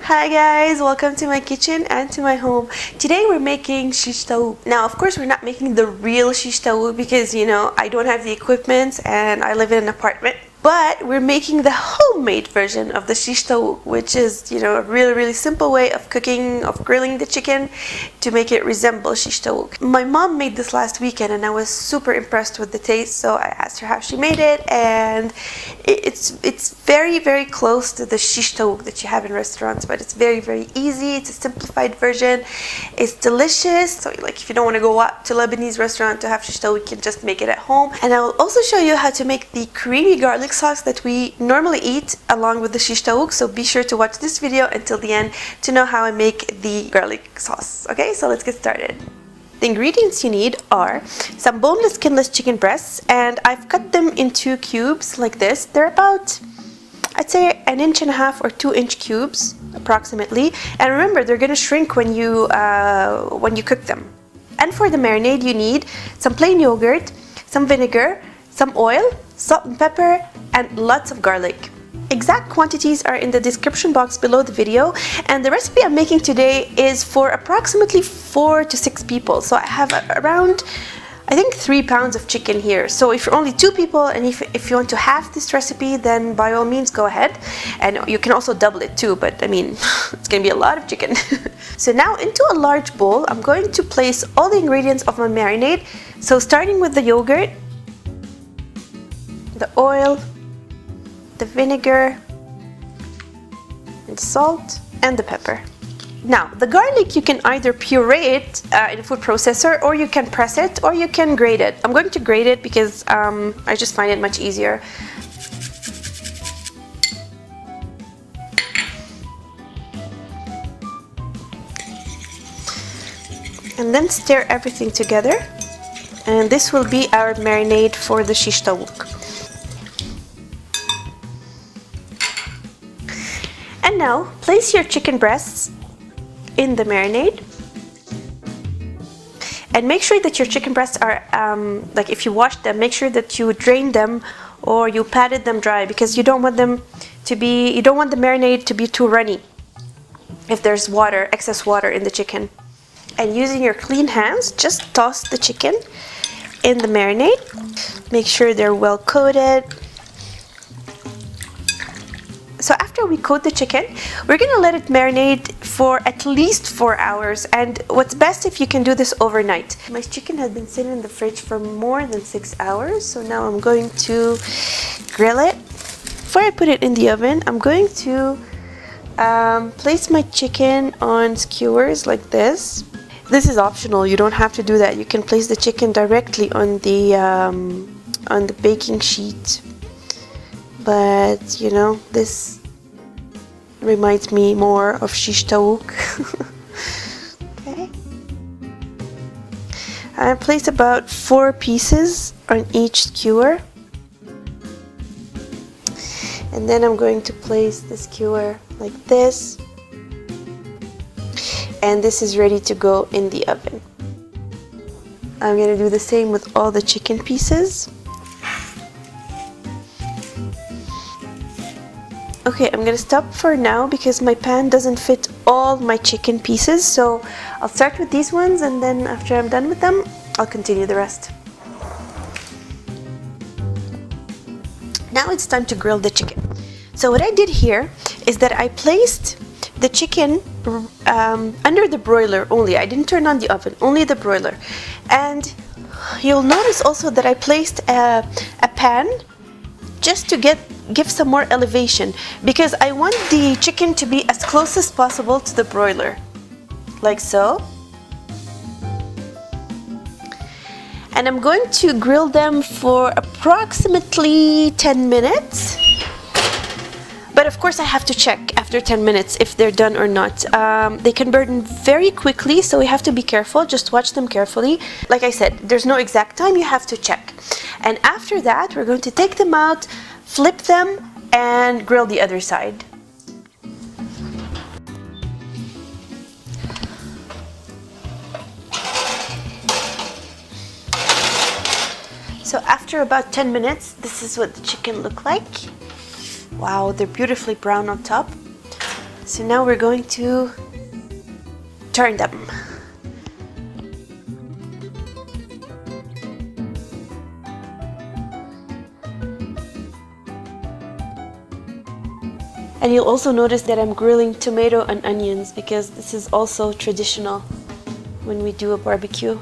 Hi guys, welcome to my kitchen and to my home. Today we're making shish taouk. Now of course we're not making the real shish taouk because I don't have the equipment and I live in an apartment. But we're making the homemade version of the shish taouk, which is, a really simple way of cooking, of grilling the chicken to make it resemble shish taouk. My mom made this last weekend and I was super impressed with the taste, so I asked her how she made it, and it's very close to the shish taouk that you have in restaurants, but it's very easy. It's a simplified version. It's delicious. So like if you don't want to go out to Lebanese restaurant to have shish taouk, you can just make it at home. And I will also show you how to make the creamy garlic sauce that we normally eat along with the shish taouk, so be sure to watch this video until the end to know how I make the garlic sauce. Okay, so let's get started. The ingredients you need are some boneless, skinless chicken breasts, and I've cut them into cubes like this. They're about, I'd say, 1.5 inch or 2 inch cubes approximately, and remember they're gonna shrink when you cook them. And for the marinade you need some plain yogurt, some vinegar, some oil, salt and pepper, and lots of garlic. Exact quantities are in the description box below the video, and the recipe I'm making today is for approximately 4 to 6 people. So I have around, I think, 3 pounds of chicken here. So if you're only 2 people and if you want to halve this recipe, then by all means go ahead, and you can also double it too, but I mean it's gonna be a lot of chicken. So now into a large bowl I'm going to place all the ingredients of my marinade. So starting with the yogurt, the oil, the vinegar, and salt, and the pepper. Now, the garlic you can either puree it in a food processor, or you can press it, or you can grate it. I'm going to grate it because I just find it much easier. And then stir everything together. And this will be our marinade for the shish taouk. And now, place your chicken breasts in the marinade. And make sure that your chicken breasts are, like if you wash them, make sure that you drain them or you patted them dry, because you don't want the marinade to be too runny if there's water, excess water in the chicken. And using your clean hands, just toss the chicken in the marinade. Make sure they're well coated. So after we coat the chicken, we're gonna let it marinate for at least 4 hours, and what's best if you can do this overnight. My chicken had been sitting in the fridge for more than 6 hours, so now I'm going to grill it. Before I put it in the oven, I'm going to place my chicken on skewers like this. This is optional, you don't have to do that. You can place the chicken directly on the baking sheet. But this reminds me more of shish taouk. Okay. I place about 4 pieces on each skewer. And then I'm going to place the skewer like this. And this is ready to go in the oven. I'm going to do the same with all the chicken pieces. Okay, I'm gonna stop for now because my pan doesn't fit all my chicken pieces, so I'll start with these ones, and then after I'm done with them, I'll continue the rest. Now it's time to grill the chicken. So what I did here is that I placed the chicken under the broiler only. I didn't turn on the oven, only the broiler. And you'll notice also that I placed a pan just to give some more elevation, because I want the chicken to be as close as possible to the broiler, like so. And I'm going to grill them for approximately 10 minutes. But of course I have to check after 10 minutes if they're done or not. They can burn very quickly, so we have to be careful. Just watch them carefully. Like I said, there's no exact time, you have to check. And after that, we're going to take them out, flip them, and grill the other side. So after about 10 minutes, this is what the chicken looked like. Wow, they're beautifully brown on top. So now we're going to turn them. And you'll also notice that I'm grilling tomato and onions because this is also traditional when we do a barbecue.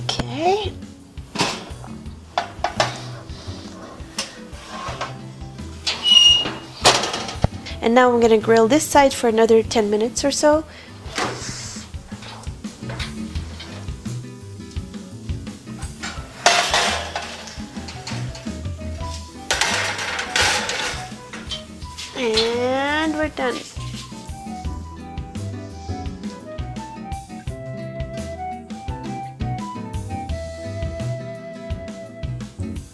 Okay. And now I'm gonna grill this side for another 10 minutes or so. And we're done.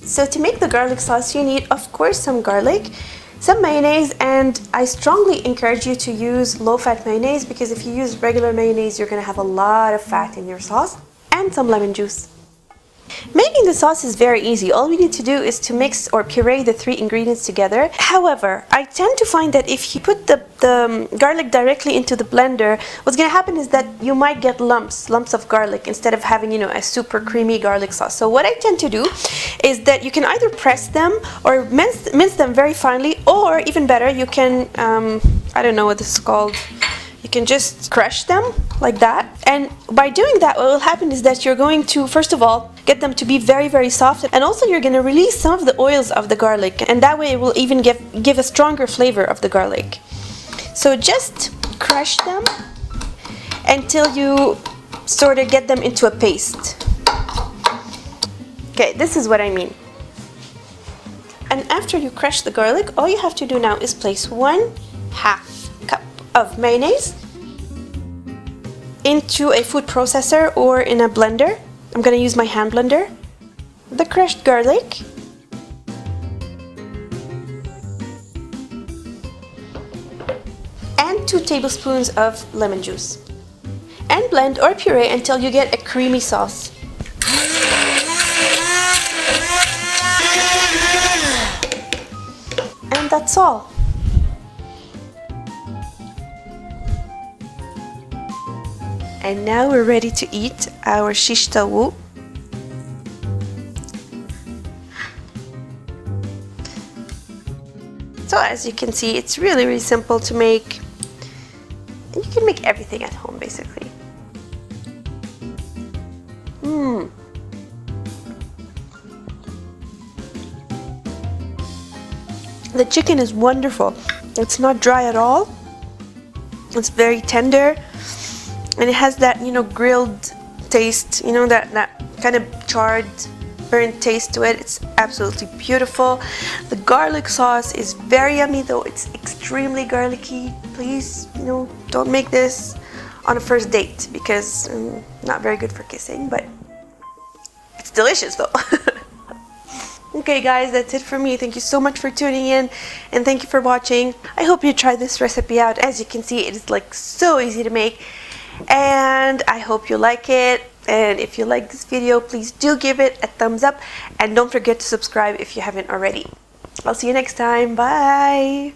So to make the garlic sauce, you need, of course, some garlic, some mayonnaise, and I strongly encourage you to use low-fat mayonnaise because if you use regular mayonnaise, you're gonna have a lot of fat in your sauce, and some lemon juice. Making the sauce is very easy. All we need to do is to mix or puree the 3 ingredients together. However, I tend to find that if you put the garlic directly into the blender, what's going to happen is that you might get lumps of garlic instead of having, a super creamy garlic sauce. So what I tend to do is that you can either press them or mince them very finely, or even better, you can, I don't know what this is called. You can just crush them like that. And by doing that, what will happen is that you're going to, first of all, get them to be very, very soft. And also you're going to release some of the oils of the garlic. And that way it will even give a stronger flavor of the garlic. So just crush them until you sort of get them into a paste. Okay, this is what I mean. And after you crush the garlic, all you have to do now is place 1/2 cup of mayonnaise into a food processor or in a blender. I'm going to use my hand blender. The crushed garlic. And 2 tablespoons of lemon juice. And blend or puree until you get a creamy sauce. And that's all. And now we're ready to eat our shish taouk. So as you can see, it's really, really simple to make. And you can make everything at home, basically. The chicken is wonderful. It's not dry at all. It's very tender. And it has that, grilled taste, that kind of charred, burnt taste to it. It's absolutely beautiful. The garlic sauce is very yummy, though it's extremely garlicky. Please, don't make this on a first date because not very good for kissing, but it's delicious though. Okay guys, that's it for me. Thank you so much for tuning in and thank you for watching. I hope you try this recipe out. As you can see, it is like so easy to make. And I hope you like it, and if you like this video, please do give it a thumbs up and don't forget to subscribe if you haven't already. I'll see you next time. Bye.